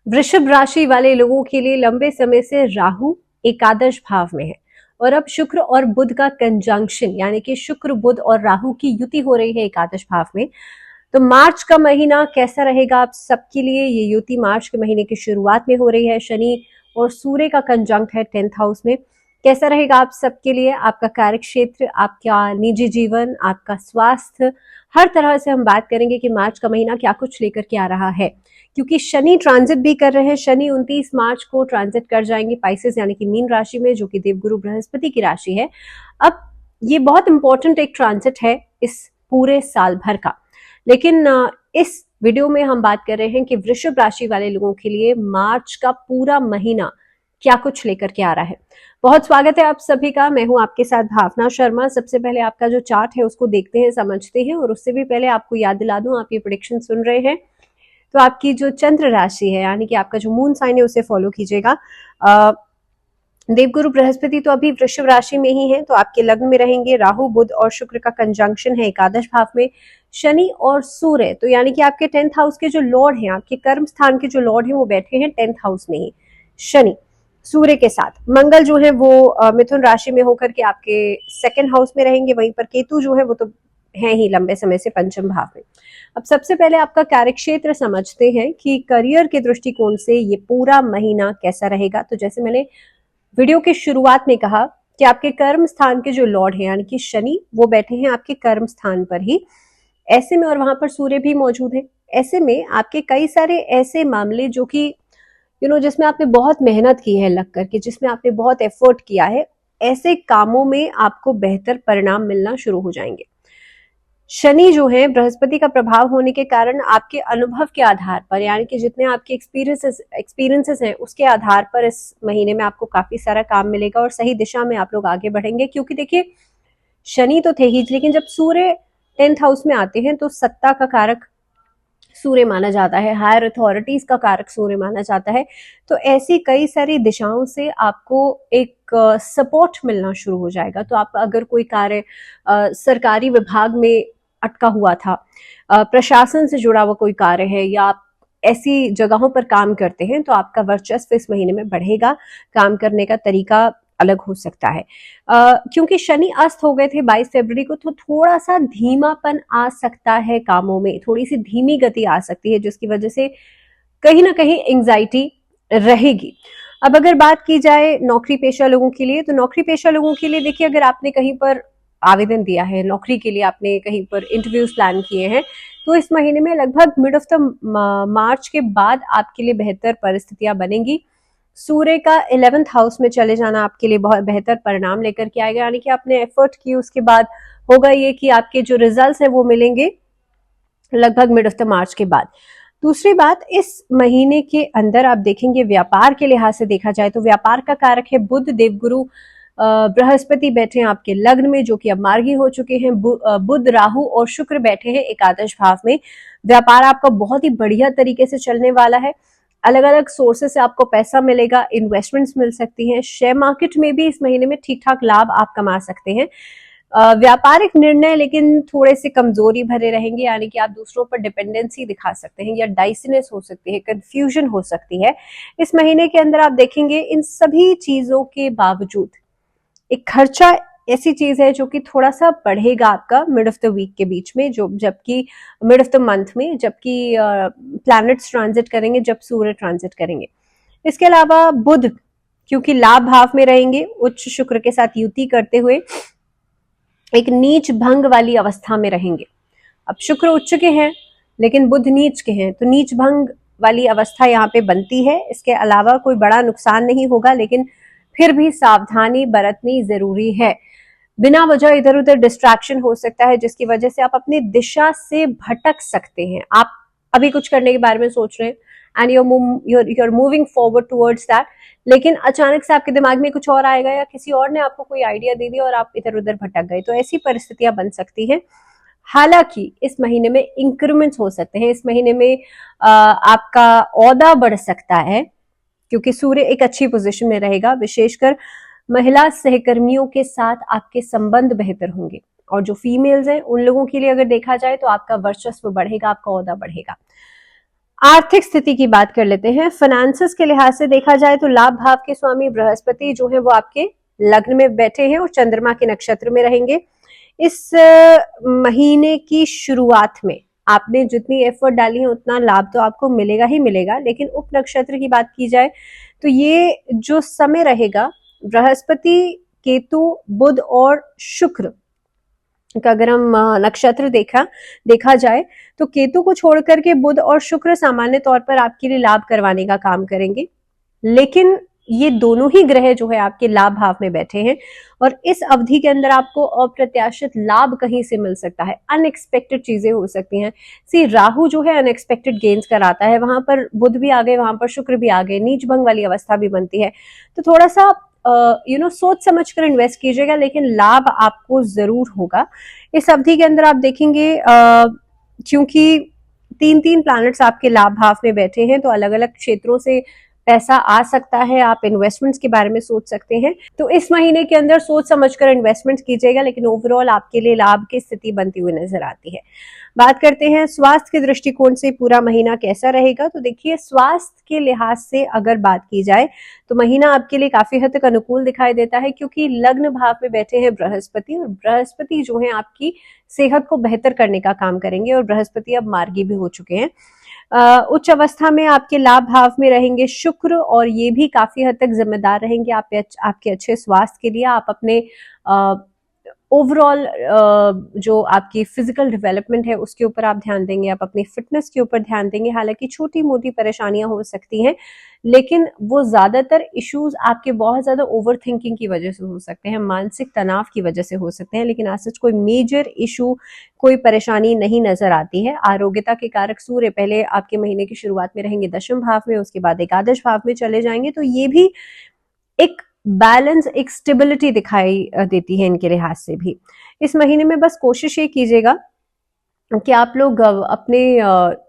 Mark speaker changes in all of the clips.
Speaker 1: वृषभ राशि वाले लोगों के लिए लंबे समय से राहु एकादश भाव में है और अब शुक्र और बुध का कंजंक्शन यानी कि शुक्र बुध और राहु की युति हो रही है एकादश भाव में। तो मार्च का महीना कैसा रहेगा आप सबके लिए? ये युति मार्च के महीने की शुरुआत में हो रही है। शनि और सूर्य का कंजंक्ट है 10th हाउस में। कैसा रहेगा आप सबके लिए? आपका कार्य क्षेत्र, आपका निजी जीवन, आपका स्वास्थ्य, हर तरह से हम बात करेंगे कि मार्च का महीना क्या कुछ लेकर के आ रहा है, क्योंकि शनि ट्रांजिट भी कर रहे हैं। शनि 29 मार्च को ट्रांजिट कर जाएंगे पाइसेस यानी कि मीन राशि में, जो कि देवगुरु बृहस्पति की राशि है। अब ये बहुत इंपॉर्टेंट एक ट्रांजिट है इस पूरे साल भर का। लेकिन इस वीडियो में हम बात कर रहे हैं कि वृषभ राशि वाले लोगों के लिए मार्च का पूरा महीना क्या कुछ लेकर के आ रहा है। बहुत स्वागत है आप सभी का। मैं हूं आपके साथ भावना शर्मा। सबसे पहले आपका जो चार्ट है उसको देखते हैं, समझते हैं, और उससे भी पहले आपको याद दिला दूं, आप ये प्रेडिक्शन सुन रहे हैं तो आपकी जो चंद्र राशि है यानी कि आपका जो मून साइन है उसे फॉलो कीजिएगा। देवगुरु बृहस्पति तो अभी वृषभ राशि में ही है, तो आपके लग्न में रहेंगे। राहु बुध और शुक्र का कंजंक्शन है एकादश भाव में। शनि और सूर्य, तो यानी कि आपके 10th हाउस के जो लॉर्ड हैं, आपके कर्म स्थान के जो लॉर्ड हैं, वो बैठे हैं 10th हाउस में ही शनि सूर्य के साथ। मंगल जो है वो मिथुन राशि में होकर के आपके 2nd हाउस में रहेंगे। वहीं पर केतु जो है वो तो है ही लंबे समय से पंचम भाव में। अब सबसे पहले आपका कार्यक्षेत्र समझते हैं कि करियर के दृष्टिकोण से ये पूरा महीना कैसा रहेगा। तो जैसे मैंने वीडियो की शुरुआत में कहा कि आपके कर्म स्थान के जो लॉर्ड हैं यानी कि शनि, वो बैठे हैं आपके कर्म स्थान पर ही। ऐसे में, और वहां पर सूर्य भी मौजूद है, ऐसे में आपके कई सारे ऐसे मामले जो कि जिसमें आपने बहुत मेहनत की है लग करके, जिसमें आपने बहुत एफर्ट किया है, ऐसे कामों में आपको बेहतर परिणाम मिलना शुरू हो जाएंगे। शनि जो है बृहस्पति का प्रभाव होने के कारण आपके अनुभव के आधार पर, यानी कि जितने आपके एक्सपीरियंसेस हैं उसके आधार पर इस महीने में आपको काफी सारा काम मिलेगा और सही दिशा में आप लोग आगे बढ़ेंगे। क्योंकि देखिए, शनि तो थे ही, लेकिन जब सूर्य 10th हाउस में आते हैं तो सत्ता का कारक सूर्य माना जाता है, हायर अथॉरिटीज का कारक सूर्य माना जाता है। तो ऐसी कई सारी दिशाओं से आपको एक सपोर्ट मिलना शुरू हो जाएगा। तो आप अगर कोई कार्य सरकारी विभाग में अटका हुआ था, प्रशासन से जुड़ा हुआ कोई कार्य है, या आप ऐसी जगहों पर काम करते हैं, तो आपका वर्चस्व इस महीने में बढ़ेगा। काम करने का तरीका अलग हो सकता है। क्योंकि शनि अस्त हो गए थे 22 फरवरी को, तो थोड़ा सा धीमापन आ सकता है कामों में, थोड़ी सी धीमी गति आ सकती है, जिसकी वजह से कहीं ना कहीं एंग्जाइटी रहेगी। अब अगर बात की जाए नौकरी पेशा लोगों के लिए, तो नौकरी पेशा लोगों के लिए देखिए, अगर आपने कहीं पर आवेदन दिया है नौकरी के लिए, आपने कहीं पर इंटरव्यूज प्लान किए हैं, तो इस महीने में लगभग मिड ऑफ द मार्च के बाद आपके लिए बेहतर परिस्थितियां बनेंगी। सूर्य का 11th हाउस में चले जाना आपके लिए बहुत बेहतर परिणाम लेकर के आएगा, यानी कि आपने एफर्ट की, उसके बाद होगा ये कि आपके जो रिजल्ट्स हैं वो मिलेंगे लगभग मिड ऑफ द मार्च के बाद। दूसरी बात, इस महीने के अंदर आप देखेंगे व्यापार के लिहाज से देखा जाए तो व्यापार का कारक है बुध। देवगुरु बृहस्पति बैठे हैं आपके लग्न में, जो कि अब मार्गी हो चुके हैं। बुध, राहु और शुक्र बैठे हैं एकादश भाव में। व्यापार आपका बहुत ही बढ़िया तरीके से चलने वाला है। अलग अलग सोर्सेस से आपको पैसा मिलेगा, इन्वेस्टमेंट्स मिल सकती हैं। शेयर मार्केट में भी इस महीने में ठीक ठाक लाभ आप कमा सकते हैं। व्यापारिक निर्णय लेकिन थोड़े से कमजोरी भरे रहेंगे, यानी कि आप दूसरों पर डिपेंडेंसी दिखा सकते हैं, या डाइसीनेस हो सकती है, कंफ्यूजन हो सकती है। इस महीने के अंदर आप देखेंगे इन सभी चीजों के बावजूद एक खर्चा ऐसी चीज है जो कि थोड़ा सा बढ़ेगा आपका मिड ऑफ द वीक के बीच में, जो जबकि मिड ऑफ द मंथ में, जबकि प्लैनेट्स ट्रांजिट करेंगे, जब सूर्य ट्रांजिट करेंगे। इसके अलावा बुध क्योंकि लाभ भाव में रहेंगे, उच्च शुक्र के साथ युति करते हुए एक नीच भंग वाली अवस्था में रहेंगे। अब शुक्र उच्च के हैं लेकिन बुध नीच के हैं, तो नीच भंग वाली अवस्था यहाँ पे बनती है। इसके अलावा कोई बड़ा नुकसान नहीं होगा, लेकिन फिर भी सावधानी बरतनी जरूरी है। बिना वजह इधर उधर डिस्ट्रैक्शन हो सकता है, जिसकी वजह से आप अपनी दिशा से भटक सकते हैं। आप अभी कुछ करने के बारे में सोच रहे हैं and you're moving forward towards that, लेकिन अचानक से आपके दिमाग में कुछ और आएगा, या किसी और ने आपको कोई आइडिया दे दिया और आप इधर उधर भटक गए। तो ऐसी परिस्थितियां बन सकती हैं। हालांकि इस महीने में इंक्रीमेंट्स हो सकते हैं। इस महीने में आपका ओहदा बढ़ सकता है, क्योंकि सूर्य एक अच्छी पोजीशन में रहेगा। विशेषकर महिला सहकर्मियों के साथ आपके संबंध बेहतर होंगे, और जो फीमेल्स हैं उन लोगों के लिए अगर देखा जाए तो आपका वर्चस्व बढ़ेगा, आपका ओहदा बढ़ेगा। आर्थिक स्थिति की बात कर लेते हैं। फाइनेंसेस के लिहाज से देखा जाए तो लाभ भाव के स्वामी बृहस्पति जो है वो आपके लग्न में बैठे हैं और चंद्रमा के नक्षत्र में रहेंगे। इस महीने की शुरुआत में आपने जितनी एफर्ट डाली है उतना लाभ तो आपको मिलेगा ही मिलेगा, लेकिन उप नक्षत्र की बात की जाए तो ये जो समय रहेगा बृहस्पति, केतु, बुध और शुक्र का अगर हम नक्षत्र देखा जाए तो केतु को छोड़ करके बुध और शुक्र सामान्य तौर पर आपके लिए लाभ करवाने का काम करेंगे, लेकिन ये दोनों ही ग्रह जो है आपके लाभ भाव में बैठे हैं और इस अवधि के अंदर आपको अप्रत्याशित लाभ कहीं से मिल सकता है, अनएक्सपेक्टेड चीजें हो सकती हैं। सी राहु जो है अनएक्सपेक्टेड गेन्स कराता है, वहां पर बुध भी आ गए, वहां पर शुक्र भी आ गए, नीच भंग वाली अवस्था भी बनती है। तो थोड़ा सा सोच समझ कर इन्वेस्ट कीजिएगा, लेकिन लाभ आपको जरूर होगा इस अवधि के अंदर। आप देखेंगे क्योंकि 3 प्लैनेट्स आपके लाभ भाव में बैठे हैं तो अलग अलग क्षेत्रों से पैसा आ सकता है, आप इन्वेस्टमेंट्स के बारे में सोच सकते हैं। तो इस महीने के अंदर सोच समझकर इन्वेस्टमेंट कीजिएगा, लेकिन ओवरऑल आपके लिए लाभ की स्थिति बनती हुई नजर आती है। बात करते हैं स्वास्थ्य के दृष्टिकोण से पूरा महीना कैसा रहेगा। तो देखिए, स्वास्थ्य के लिहाज से अगर बात की जाए तो महीना आपके लिए काफी हद तक अनुकूल दिखाई देता है, क्योंकि लग्न भाव में बैठे हैं बृहस्पति और बृहस्पति जो है आपकी सेहत को बेहतर करने का काम करेंगे और बृहस्पति अब मार्गी भी हो चुके हैं। उच्च अवस्था में आपके लाभ भाव में रहेंगे शुक्र और ये भी काफी हद तक जिम्मेदार रहेंगे आपके अच्छे स्वास्थ्य के लिए। आप अपने ओवरऑल जो आपकी फिजिकल डेवलपमेंट है उसके ऊपर आप ध्यान देंगे, आप अपनी फिटनेस के ऊपर ध्यान देंगे। हालांकि छोटी मोटी परेशानियां हो सकती हैं, लेकिन वो ज्यादातर इश्यूज आपके बहुत ज्यादा ओवर थिंकिंग की वजह से हो सकते हैं, मानसिक तनाव की वजह से हो सकते हैं, लेकिन आज सच कोई मेजर इशू, कोई परेशानी नहीं नजर आती है। आरोग्यता के कारक सूर्य पहले आपके महीने की शुरुआत में रहेंगे दशम भाव में, उसके बाद एकादश भाव में चले जाएंगे, तो ये भी एक बैलेंस, एक स्टेबिलिटी दिखाई देती है इनके लिहाज से भी। इस महीने में बस कोशिश ये कीजिएगा कि आप लोग अपने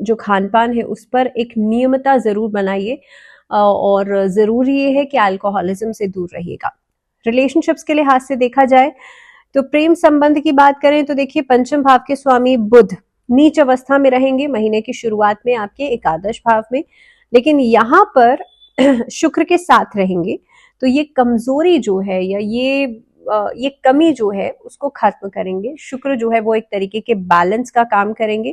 Speaker 1: जो खान पान है उस पर एक नियमितता जरूर बनाइए और जरूरी ये है कि अल्कोहलिज्म से दूर रहिएगा। रिलेशनशिप्स के लिहाज से देखा जाए तो प्रेम संबंध की बात करें तो देखिए, पंचम भाव के स्वामी बुध नीच अवस्था में रहेंगे महीने की शुरुआत में आपके एकादश भाव में, लेकिन यहाँ पर शुक्र के साथ रहेंगे, तो ये कमजोरी जो है या ये कमी जो है उसको खत्म करेंगे। शुक्र जो है वो एक तरीके के बैलेंस का काम करेंगे।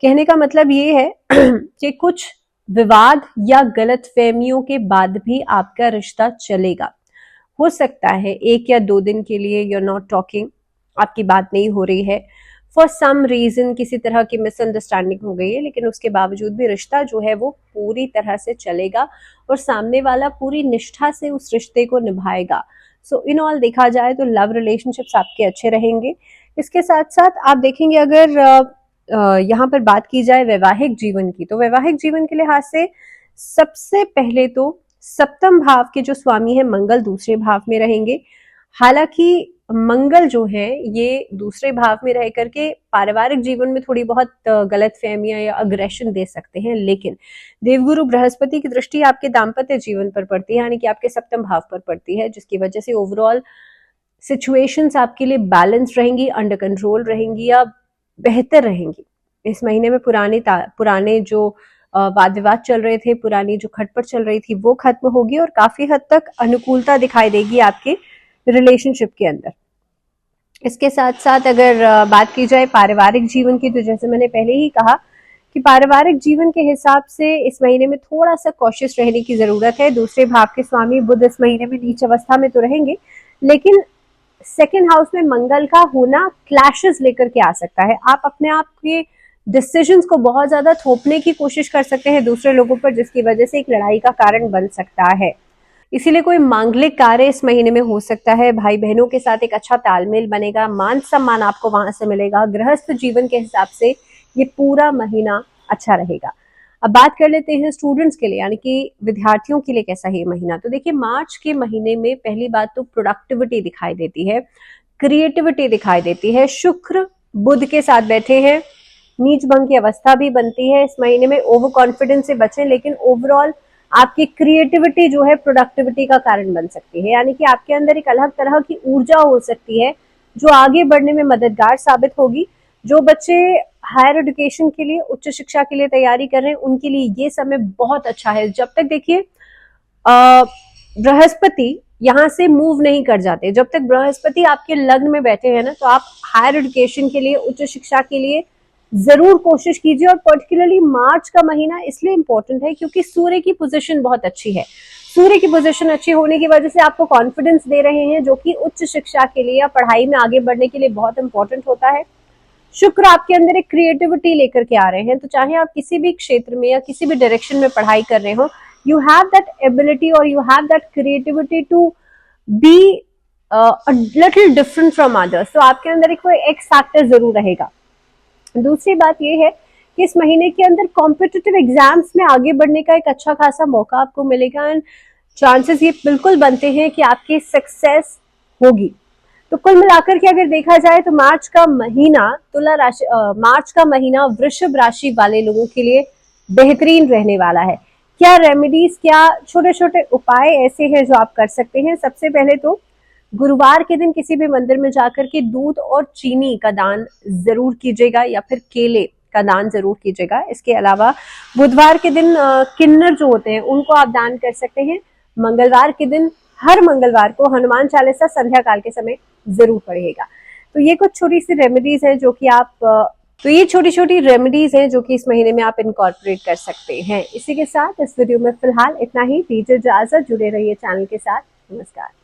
Speaker 1: कहने का मतलब ये है कि कुछ विवाद या गलतफहमियों के बाद भी आपका रिश्ता चलेगा। हो सकता है 1 या 2 दिन के लिए यू आर नॉट टॉकिंग, आपकी बात नहीं हो रही है, फॉर सम रीजन किसी तरह की मिसअंडरस्टैंडिंग हो गई है, लेकिन उसके बावजूद भी रिश्ता जो है वो पूरी तरह से चलेगा और सामने वाला पूरी निष्ठा से उस रिश्ते को निभाएगा। सो इन ऑल देखा जाए तो लव रिलेशनशिप्स आपके अच्छे रहेंगे। इसके साथ साथ आप देखेंगे अगर यहाँ पर बात की जाए वैवाहिक जीवन की, तो वैवाहिक जीवन के लिहाज से सबसे पहले तो सप्तम भाव के जो स्वामी है मंगल दूसरे भाव में रहेंगे। हालांकि मंगल जो है ये दूसरे भाव में रह करके पारिवारिक जीवन में थोड़ी बहुत गलतफहमियां या अग्रेशन दे सकते हैं, लेकिन देवगुरु बृहस्पति की दृष्टि आपके दाम्पत्य जीवन पर पड़ती है, यानी कि आपके सप्तम भाव पर पड़ती है, जिसकी वजह से ओवरऑल सिचुएशंस आपके लिए बैलेंस रहेंगी, अंडर कंट्रोल रहेंगी या बेहतर रहेंगी। इस महीने में पुराने जो वाद विवाद चल रहे थे, पुरानी जो खटपट चल रही थी वो खत्म होगी और काफी हद तक अनुकूलता दिखाई देगी आपके रिलेशनशिप के अंदर। इसके साथ साथ अगर बात की जाए पारिवारिक जीवन की, तो जैसे मैंने पहले ही कहा कि पारिवारिक जीवन के हिसाब से इस महीने में थोड़ा सा कॉशियस रहने की जरूरत है। दूसरे भाव के स्वामी बुध इस महीने में नीच अवस्था में तो रहेंगे, लेकिन सेकेंड हाउस में मंगल का होना क्लैशेस लेकर के आ सकता है। आप अपने आप के डिसीजंस को बहुत ज्यादा थोपने की कोशिश कर सकते हैं दूसरे लोगों पर, जिसकी वजह से एक लड़ाई का कारण बन सकता है। इसीलिए कोई मांगलिक कार्य इस महीने में हो सकता है। भाई बहनों के साथ एक अच्छा तालमेल बनेगा, मान सम्मान आपको वहां से मिलेगा। गृहस्थ जीवन के हिसाब से ये पूरा महीना अच्छा रहेगा। अब बात कर लेते हैं स्टूडेंट्स के लिए, यानी कि विद्यार्थियों के लिए कैसा है ये महीना। तो देखिए, मार्च के महीने में पहली बात तो प्रोडक्टिविटी दिखाई देती है, क्रिएटिविटी दिखाई देती है। शुक्र बुध के साथ बैठे हैं, नीच भंग की अवस्था भी बनती है। इस महीने में ओवर कॉन्फिडेंस से बचें, लेकिन ओवरऑल आपकी क्रिएटिविटी जो है प्रोडक्टिविटी का कारण बन सकती है, यानी कि आपके अंदर एक अलग तरह की ऊर्जा हो सकती है जो आगे बढ़ने में मददगार साबित होगी। जो बच्चे हायर एजुकेशन के लिए, उच्च शिक्षा के लिए तैयारी कर रहे हैं, उनके लिए ये समय बहुत अच्छा है। जब तक देखिए बृहस्पति यहाँ से मूव नहीं कर जाते, जब तक बृहस्पति आपके लग्न में बैठे हैं ना, तो आप हायर एजुकेशन के लिए, उच्च शिक्षा के लिए जरूर कोशिश कीजिए। और पर्टिकुलरली मार्च का महीना इसलिए इंपॉर्टेंट है क्योंकि सूर्य की पोजीशन बहुत अच्छी है। सूर्य की पोजीशन अच्छी होने की वजह से आपको कॉन्फिडेंस दे रहे हैं, जो कि उच्च शिक्षा के लिए या पढ़ाई में आगे बढ़ने के लिए बहुत इंपॉर्टेंट होता है। शुक्र आपके अंदर एक क्रिएटिविटी लेकर के आ रहे हैं, तो चाहे आप किसी भी क्षेत्र में या किसी भी डायरेक्शन में पढ़ाई कर रहे हो, यू हैव दैट एबिलिटी और you have that creativity to be little different from others. तो आपके अंदर एक एक्स फैक्टर जरूर रहेगा। दूसरी बात यह है कि इस महीने के अंदर कॉम्पिटिटिव एग्जाम्स में आगे बढ़ने का एक अच्छा खासा मौका आपको मिलेगा एंड चांसेस ये बिल्कुल बनते हैं कि आपकी सक्सेस होगी। तो कुल मिलाकर के अगर देखा जाए तो मार्च का महीना वृषभ राशि वाले लोगों के लिए बेहतरीन रहने वाला है। क्या रेमेडीज, क्या छोटे छोटे उपाय ऐसे हैं जो आप कर सकते हैं? सबसे पहले तो गुरुवार के दिन किसी भी मंदिर में जाकर के दूध और चीनी का दान जरूर कीजिएगा या फिर केले का दान जरूर कीजिएगा। इसके अलावा बुधवार के दिन किन्नर जो होते हैं उनको आप दान कर सकते हैं। मंगलवार के दिन, हर मंगलवार को हनुमान चालीसा संध्या काल के समय जरूर पढ़िएगा। तो ये कुछ छोटी सी रेमेडीज है जो कि ये छोटी छोटी रेमेडीज हैं जो कि इस महीने में आप इनकॉर्पोरेट कर सकते हैं। इसी के साथ इस वीडियो में फिलहाल इतना ही। दीजिए इजाजत, जुड़े रहिए चैनल के साथ। नमस्कार।